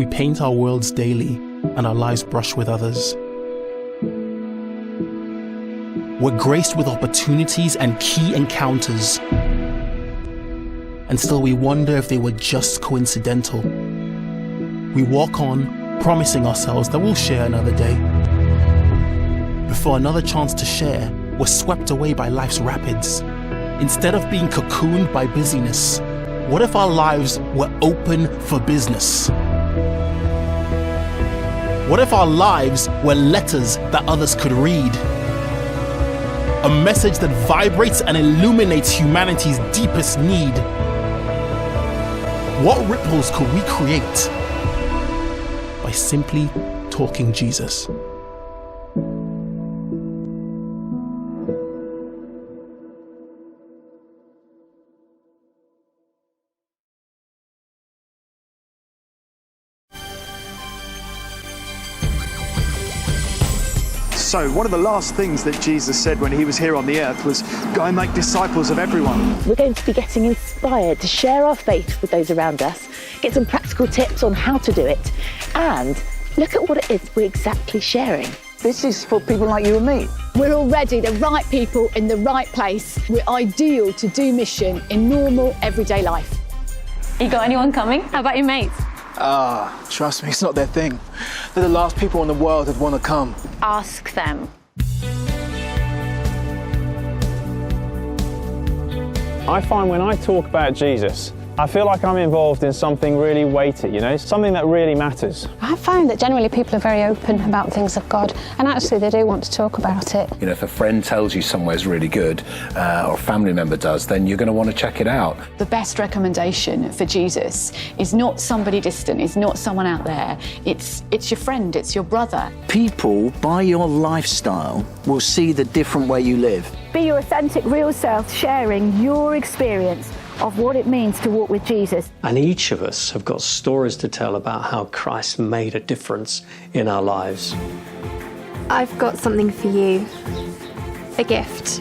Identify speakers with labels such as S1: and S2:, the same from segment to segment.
S1: We paint our worlds daily and our lives brush with others. We're graced with opportunities and key encounters. And still we wonder if they were just coincidental. We walk on, promising ourselves that we'll share another day. Before another chance to share, we're swept away by life's rapids. Instead of being cocooned by busyness, what if our lives were open for business? What if our lives were letters that others could read? A message that vibrates and illuminates humanity's deepest need. What ripples could we create by simply talking Jesus?
S2: So one of the last things that Jesus said when he was here on the earth was, go and make disciples of everyone.
S3: We're going to be getting inspired to share our faith with those around us, get some practical tips on how to do it, and look at what it is we're exactly sharing.
S4: This is for people like you and me.
S5: We're already the right people in the right place. We're ideal to do mission in normal, everyday life.
S6: You got anyone coming? How about your mates?
S4: Trust me, it's not their thing. They're the last people in the world that want to come.
S6: Ask them.
S7: I find when I talk about Jesus, I feel like I'm involved in something really weighty, you know, something that really matters.
S8: I find that generally people are very open about things of God, and actually they do want to talk about it.
S9: You know, if a friend tells you somewhere's really good, or a family member does, then you're going to want to check it out.
S10: The best recommendation for Jesus is not somebody distant, it's not someone out there, it's your friend, it's your brother.
S11: People, by your lifestyle, will see the different way you live.
S3: Be your authentic, real self, sharing your experience of what it means to walk with Jesus.
S12: And each of us have got stories to tell about how Christ made a difference in our lives.
S13: I've got something for you. A gift.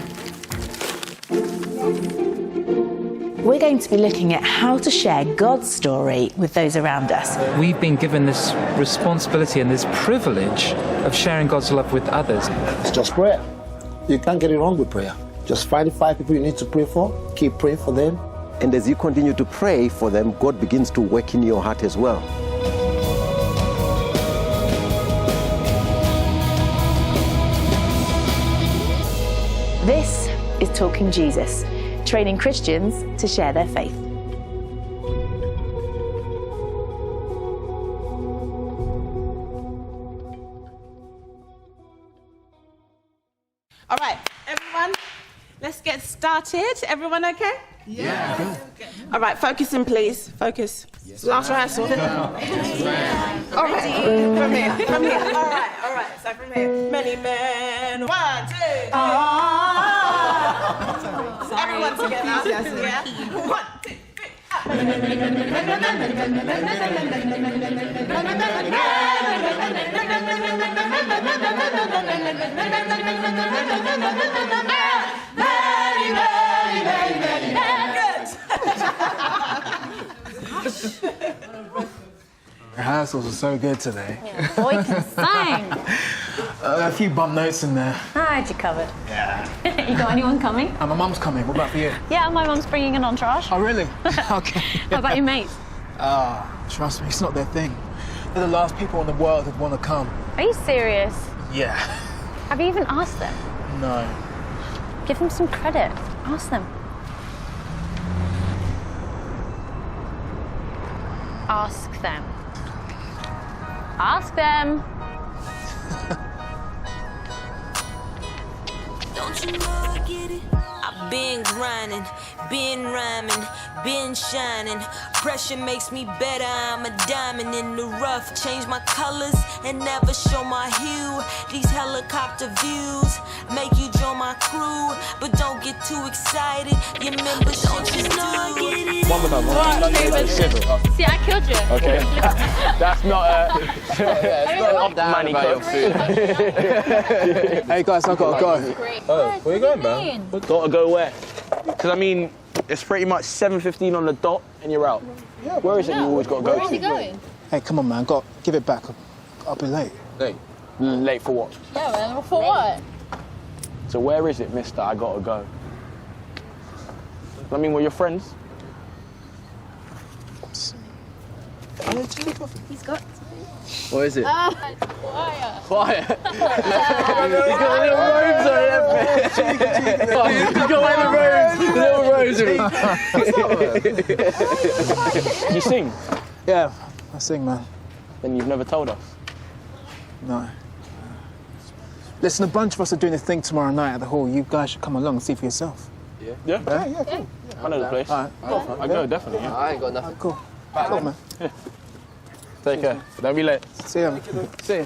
S3: We're going to be looking at how to share God's story with those around us.
S14: We've been given this responsibility and this privilege of sharing God's love with others.
S15: It's just prayer. You can't get it wrong with prayer. Just find 5 people you need to pray for, keep praying for them.
S16: And as you continue to pray for them, God begins to work in your heart as well.
S3: This is Talking Jesus, training Christians to share their faith.
S17: All right, everyone, let's get started. Everyone okay?
S18: Yeah.
S17: All right, focusing, please. Focus. Yes, last rehearsal.
S18: Yeah.
S17: All right, from here. All right. So from here. Many men. 1, 2. Everyone together. Yeah. 1, 2,
S4: Rehearsals are so good today.
S6: Yeah, boy can sing.
S4: A few bum notes in there.
S6: I had you covered.
S4: Yeah.
S6: You got anyone coming?
S4: And my mum's coming. What about for you?
S6: Yeah, my mum's bringing an entourage.
S4: Oh, really? Okay.
S6: How about your mates?
S4: Trust me, it's not their thing. They're the last people in the world that want to come.
S6: Are you serious?
S4: Yeah.
S6: Have you even asked them?
S4: No.
S6: Give them some credit. Ask them. Ask them. Ask them.
S19: Don't you know I get it? I've been grinding, been rhyming, been shining. Pressure makes me better, I'm a diamond in the rough. Change my colors and never show my hue. These helicopter views make you join my crew. But don't get too excited, your membership is due.
S7: One more time.
S6: See, I killed you.
S7: Okay. That's not it's not money about food.
S4: Hey guys, I've got to go.
S7: Oh, where you going, man?
S20: Gotta go where? Because I mean, it's pretty much 7:15 on the dot and you're out.
S4: Yeah,
S20: where is it you always gotta go to?
S6: Where is he going?
S4: Hey, come on, man. Give it back. I'll be late.
S20: Late? Late for what?
S5: Yeah, man, for what?
S20: So where is it, mister? I gotta go. I mean, we're your friends.
S5: He's got...
S20: What is it?
S5: Fire.
S20: Fire. He's got little robes on it. He's got little robes on. You sing?
S4: Yeah, I sing, man.
S20: Then you've never told us?
S4: No. Listen, a bunch of us are doing a thing tomorrow night at the hall. You guys should come along and see for yourself.
S20: Yeah?
S4: Yeah, cool.
S20: I know the place.
S4: All right.
S20: I go, definitely. Yeah.
S14: I ain't got nothing.
S4: Cool. Cool, man.
S20: Take care. Don't be late.
S4: See ya. See ya.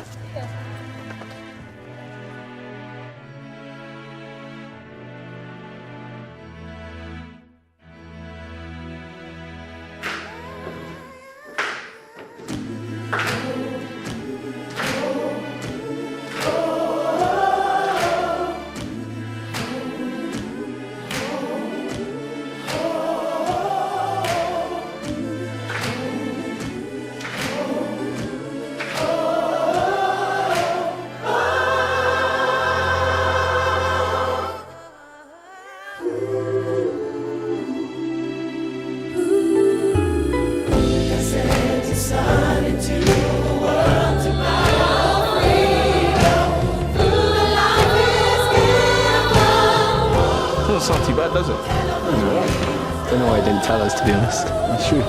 S20: Doesn't sound too bad, does it?
S12: Don't know why he didn't tell us, to be honest.
S20: That's true.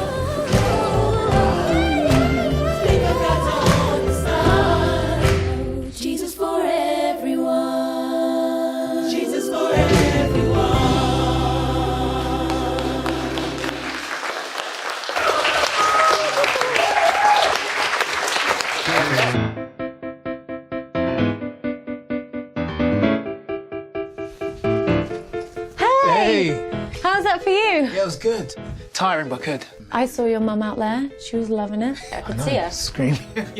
S19: Jesus for everyone. Jesus for everyone.
S6: Hey! How's that for you?
S4: Yeah, it was good. Tiring, but good.
S6: I saw your mum out there. She was loving it. I could see her.
S4: Screaming.
S15: Man,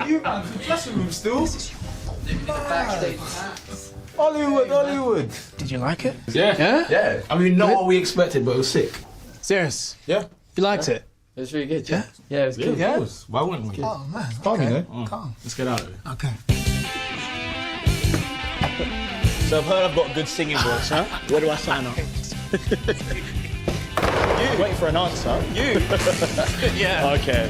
S15: you man, the dressing room still. Hollywood.
S4: Did you like it?
S15: Yeah. I mean, not what we expected, but it was sick.
S4: Serious?
S15: Yeah.
S4: You liked it?
S12: It was really good,
S4: Yeah?
S12: Yeah, it was good.
S15: Of course. Why wouldn't we?
S4: Oh, man.
S15: Calm,
S4: okay.
S15: you know?
S4: Calm.
S15: Let's get out of it.
S4: Okay.
S1: So I've heard I've got a good singing voice, huh? Where do I sign up? Waiting for an answer.
S4: You. Yeah.
S1: Okay.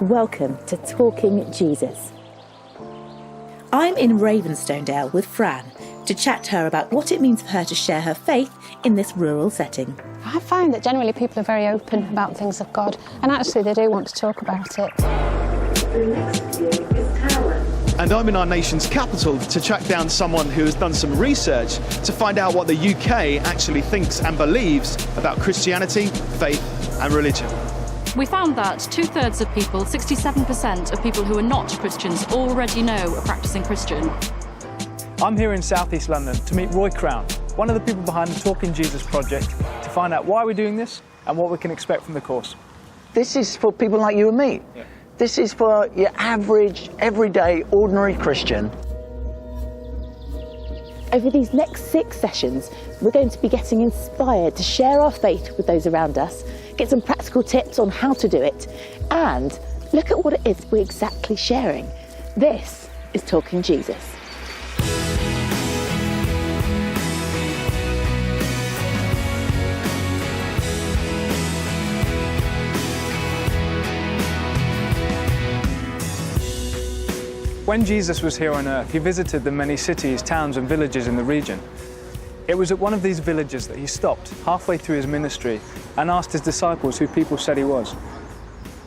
S3: Welcome to Talking Jesus. I'm in Ravenstonedale with Fran to chat to her about what it means for her to share her faith in this rural setting.
S8: I find that generally people are very open about things of God, and actually they do want to talk about it.
S2: And I'm in our nation's capital to track down someone who has done some research to find out what the UK actually thinks and believes about Christianity, faith and religion.
S21: We found that 2/3 of people, 67% of people who are not Christians, already know a practicing Christian.
S22: I'm here in South East London to meet Roy Crown, one of the people behind the Talking Jesus project, to find out why we're doing this and what we can expect from the course.
S11: This is for people like you and me. Yeah. This is for your average, everyday, ordinary Christian.
S3: Over these next 6 sessions, we're going to be getting inspired to share our faith with those around us, get some practical tips on how to do it, and look at what it is we're exactly sharing. This is Talking Jesus.
S22: When Jesus was here on earth, he visited the many cities, towns and villages in the region. It was at one of these villages that he stopped halfway through his ministry and asked his disciples who people said he was.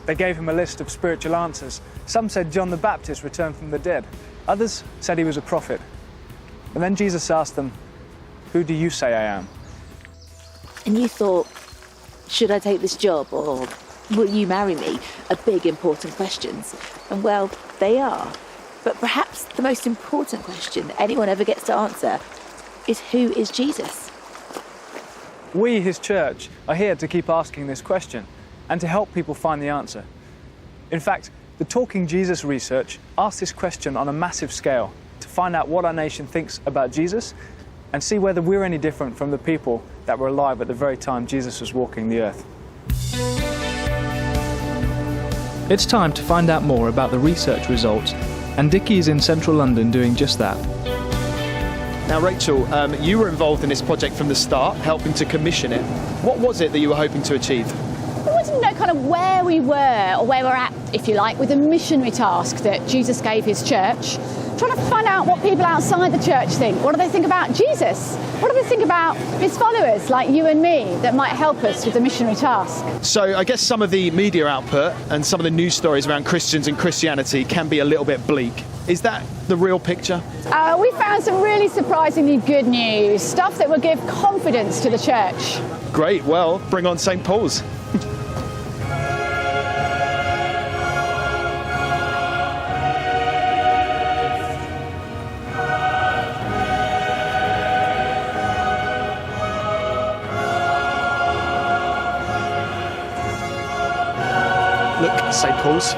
S22: They gave him a list of spiritual answers. Some said John the Baptist returned from the dead. Others said he was a prophet. And then Jesus asked them, "Who do you say I am?"
S3: And you thought, should I take this job, or will you marry me? Are big, important questions. And well, they are. But perhaps the most important question anyone ever gets to answer is, who is Jesus?
S22: We, his church, are here to keep asking this question and to help people find the answer. In fact, the Talking Jesus research asks this question on a massive scale to find out what our nation thinks about Jesus and see whether we're any different from the people that were alive at the very time Jesus was walking the earth. It's time to find out more about the research results, and Dickie is in central London doing just that.
S2: Now, Rachel, you were involved in this project from the start, helping to commission it. What was it that you were hoping to achieve?
S5: We wanted to know kind of where we were, or where we're at, if you like, with the missionary task that Jesus gave his church. Trying to find out what people outside the church think. What do they think about Jesus? What do they think about his followers, like you and me, that might help us with the missionary task?
S2: So I guess some of the media output and some of the news stories around Christians and Christianity can be a little bit bleak. Is that the real picture?
S5: We found some really surprisingly good news, stuff that will give confidence to the church.
S2: Great, well, bring on St. Paul's. Look, St. Paul's.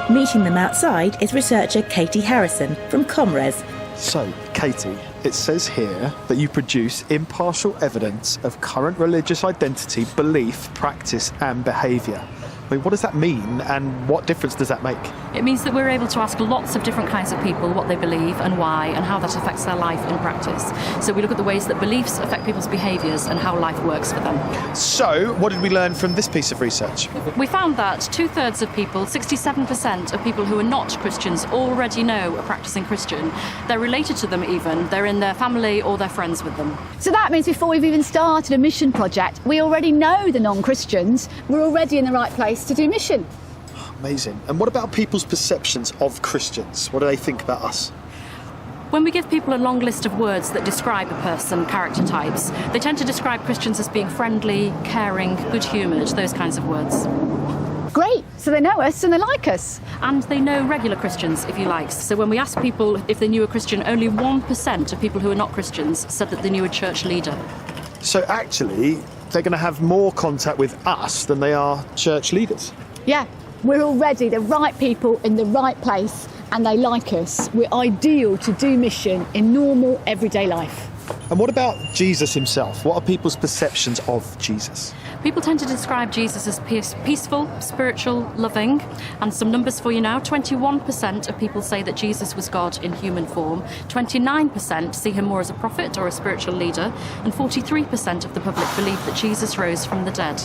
S9: Meeting them outside is researcher Katie Harrison from Comres.
S2: So, Katie, it says here that you produce impartial evidence of current religious identity, belief, practice and behaviour. I mean, what does that mean and what difference does that make?
S21: It means that we're able to ask lots of different kinds of people what they believe and why and how that affects their life in practice. So we look at the ways that beliefs affect people's behaviours and how life works for them.
S2: So, what did we learn from this piece of research?
S21: We found that 2/3 of people, 67% of people who are not Christians, already know a practising Christian. They're related to them even. They're in their family or they're friends with them.
S5: So that means before we've even started a mission project, we already know the non-Christians. We're already in the right place to do mission.
S2: Amazing. And what about people's perceptions of Christians? What do they think about us?
S21: When we give people a long list of words that describe a person, character types, they tend to describe Christians as being friendly, caring, good-humoured, those kinds of words.
S5: Great, so they know us and they like us.
S21: And they know regular Christians, if you like. So when we asked people if they knew a Christian, only 1% of people who are not Christians said that they knew a church leader.
S2: So actually, they're going to have more contact with us than they are church leaders.
S5: Yeah, we're already the right people in the right place and they like us. We're ideal to do mission in normal, everyday life.
S2: And what about Jesus himself? What are people's perceptions of Jesus?
S21: People tend to describe Jesus as peaceful, spiritual, loving. And some numbers for you now. 21% of people say that Jesus was God in human form. 29% see him more as a prophet or a spiritual leader. And 43% of the public believe that Jesus rose from the dead.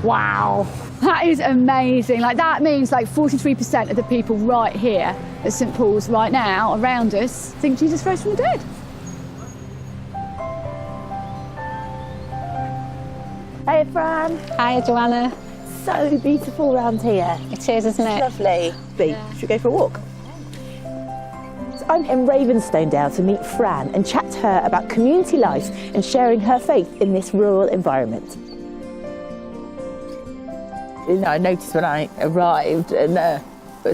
S5: Wow, that is amazing. Like, that means like 43% of the people right here at St. Paul's right now around us think Jesus rose from the dead.
S3: Hey, Fran.
S8: Hi, Joanna.
S3: So beautiful around here.
S8: It is, isn't it?
S3: Lovely. Should we go for a walk? So I'm in Ravenstonedale to meet Fran and chat to her about community life and sharing her faith in this rural environment. You know, I noticed when I arrived and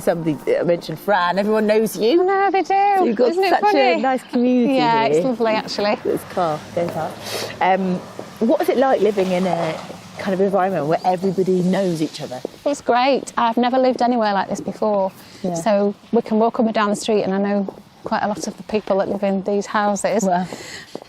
S3: somebody mentioned Fran, everyone knows you.
S8: No, they do.
S3: So you've got
S8: Isn't it
S3: such
S8: funny?
S3: a nice community
S8: Yeah,
S3: here.
S8: it's lovely actually.
S3: This car going past. What is it like living in a kind of environment where everybody knows each other?
S8: It's great. I've never lived anywhere like this before.
S3: Yeah.
S8: So we can walk up and down the street and I know quite a lot of the people that live in these houses.
S3: Wow.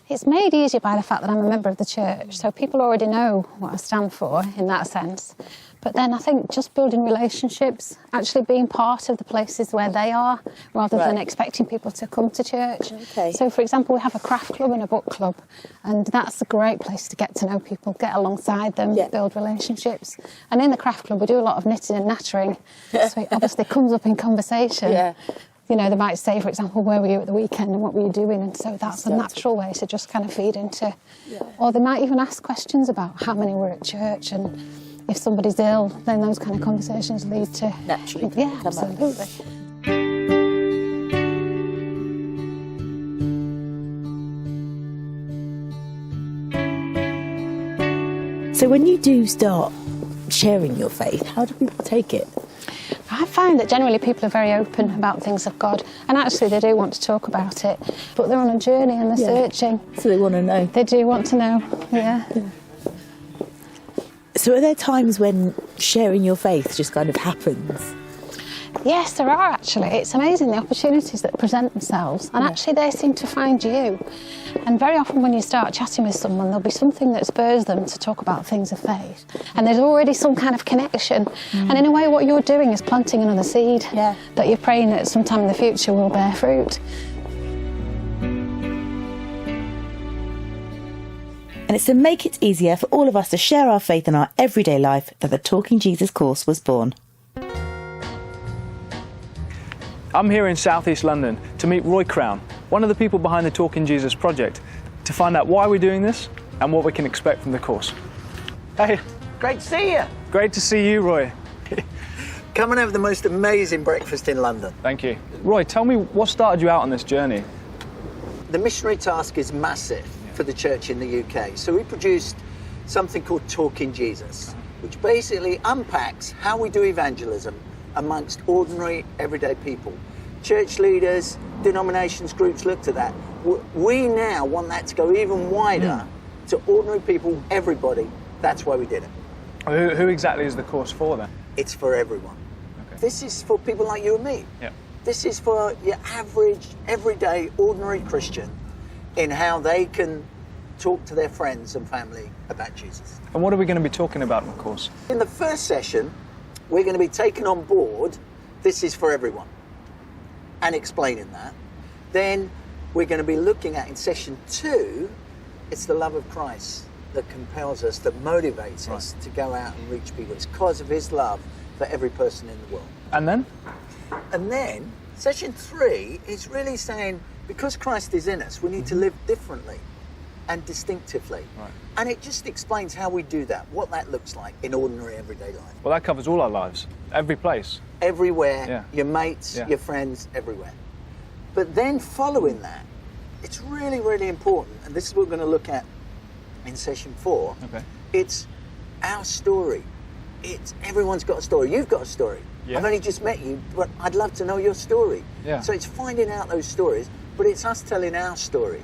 S8: It's made easier by the fact that I'm a member of the church, so people already know what I stand for in that sense. But then I think just building relationships, actually being part of the places where they are, rather than expecting people to come to church.
S3: Okay.
S8: So, for example, we have a craft club and a book club, and that's a great place to get to know people, get alongside them, build relationships. And in the craft club, we do a lot of knitting and nattering, so it obviously comes up in conversation.
S3: Yeah.
S8: You know, they might say, for example, where were you at the weekend and what were you doing? And so that's a natural way to just kind of feed into. Yeah. Or they might even ask questions about how many were at church, and if somebody's ill, then those kind of conversations lead to...
S3: Naturally.
S8: Yeah, absolutely.
S3: So when you do start sharing your faith, how do people take it?
S8: I find that generally people are very open about things of God, and actually they do want to talk about it, but they're on a journey and they're searching.
S9: So they want to know.
S8: They do want to know, yeah.
S9: So are there times when sharing your faith just kind of happens?
S8: Yes, there are actually. It's amazing the opportunities that present themselves, and actually they seem to find you. And very often when you start chatting with someone, there'll be something that spurs them to talk about things of faith. And there's already some kind of connection. And in a way, what you're doing is planting another seed that you're praying that sometime in the future will bear fruit.
S9: And it's to make it easier for all of us to share our faith in our everyday life that the Talking Jesus course was born.
S22: I'm here in South East London to meet Roy Crown, one of the people behind the Talking Jesus project, to find out why we're doing this and what we can expect from the course. Hey.
S11: Great to see you.
S22: Great to see you, Roy.
S11: Come and have the most amazing breakfast in London.
S22: Thank you. Roy, tell me what started you out on this journey?
S11: The missionary task is massive for the church in the UK. So we produced something called Talking Jesus, which basically unpacks how we do evangelism amongst ordinary, everyday people. Church leaders, denominations, groups looked at that. We now want that to go even wider to ordinary people, everybody. That's why we did it.
S22: Who exactly is the course for then?
S11: It's for everyone. Okay. This is for people like you and me.
S22: Yeah.
S11: This is for your average, everyday, ordinary Christian in how they can talk to their friends and family about Jesus.
S22: And what are we going to be talking about in the course?
S11: In the first session, we're going to be taking on board, this is for everyone, and explaining that. Then we're going to be looking at, in session 2, it's the love of Christ that compels us, that motivates us to go out and reach people. It's because of his love for every person in the world.
S22: And then?
S11: And then, session 3 is really saying, because Christ is in us, we need to live differently and distinctively.
S22: Right.
S11: And it just explains how we do that, what that looks like in ordinary everyday life.
S22: Well, that covers all our lives, every place.
S11: Everywhere, your mates, your friends, everywhere. But then following that, it's really, really important, and this is what we're going to look at in session 4.
S22: Okay.
S11: It's our story. Everyone's got a story. You've got a story.
S22: Yeah.
S11: I've only just met you, but I'd love to know your story.
S22: Yeah.
S11: So it's finding out those stories, but it's us telling our story.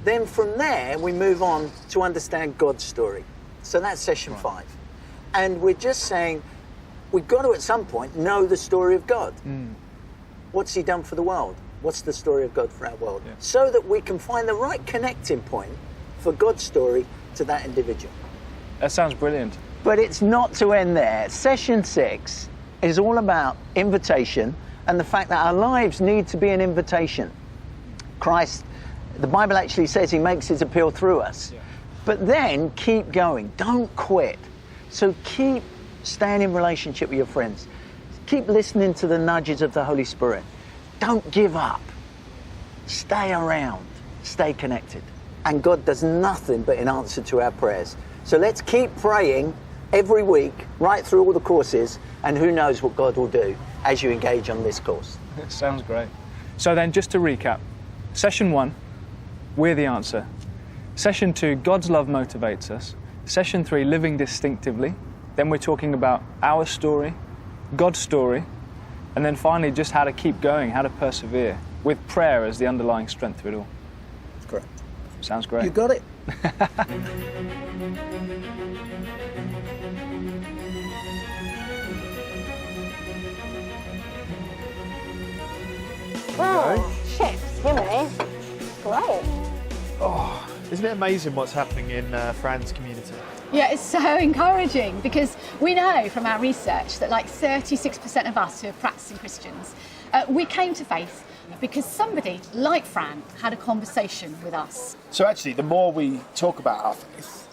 S11: Then from there, we move on to understand God's story. So that's session 5. And we're just saying, we've got to, at some point, know the story of God. What's he done for the world? What's the story of God for our world? Yeah. So that we can find the right connecting point for God's story to that individual.
S22: That sounds brilliant.
S11: But it's not to end there. Session 6 is all about invitation and the fact that our lives need to be an invitation. Christ, the Bible actually says he makes his appeal through us. Yeah. But then keep going. Don't quit. So keep staying in relationship with your friends. Keep listening to the nudges of the Holy Spirit. Don't give up. Stay around. Stay connected. And God does nothing but in answer to our prayers. So let's keep praying every week, right through all the courses, and who knows what God will do as you engage on this course.
S22: Sounds great. So then, just to recap, session 1, we're the answer. Session 2, God's love motivates us. Session 3, living distinctively. Then we're talking about our story, God's story, and then finally just how to keep going, how to persevere, with prayer as the underlying strength through it all.
S11: That's correct.
S22: Sounds great.
S11: You got it.
S2: Wow,
S8: shifts, Jimmy. Great.
S2: Oh, isn't it amazing what's happening in Fran's community?
S5: Yeah, it's so encouraging because we know from our research that like 36% of us who are practicing Christians, we came to faith because somebody like Fran had a conversation with us.
S2: So actually, the more we talk about our faith,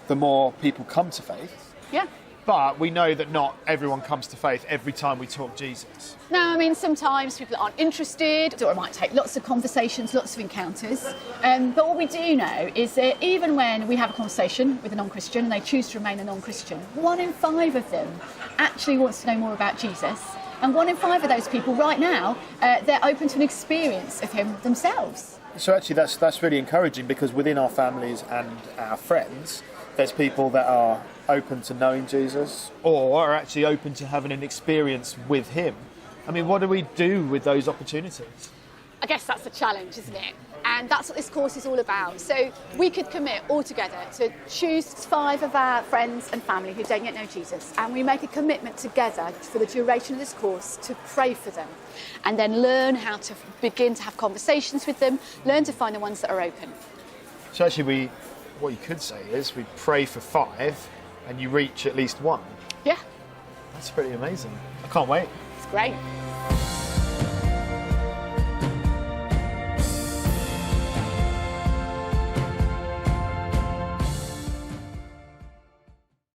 S2: the more people come to faith.
S5: Yeah.
S2: But we know that not everyone comes to faith every time we talk Jesus.
S5: No, I mean, sometimes people aren't interested, or it might take lots of conversations, lots of encounters. But what we do know is that even when we have a conversation with a non-Christian and they choose to remain a non-Christian, 1 in 5 of them actually wants to know more about Jesus. And 1 in 5 of those people right now, they're open to an experience of him themselves.
S2: So actually that's really encouraging because within our families and our friends, there's people that are open to knowing Jesus or are actually open to having an experience with him. I mean, what do we do with those opportunities?
S5: I guess that's the challenge, isn't it? And that's what this course is all about. So we could commit all together to choose 5 of our friends and family who don't yet know Jesus, and we make a commitment together for the duration of this course to pray for them, and then learn how to begin to have conversations with them, learn to find the ones that are open.
S2: So actually, what you could say is we pray for 5 and you reach at least 1.
S5: Yeah.
S2: That's pretty amazing. I can't wait.
S5: It's great.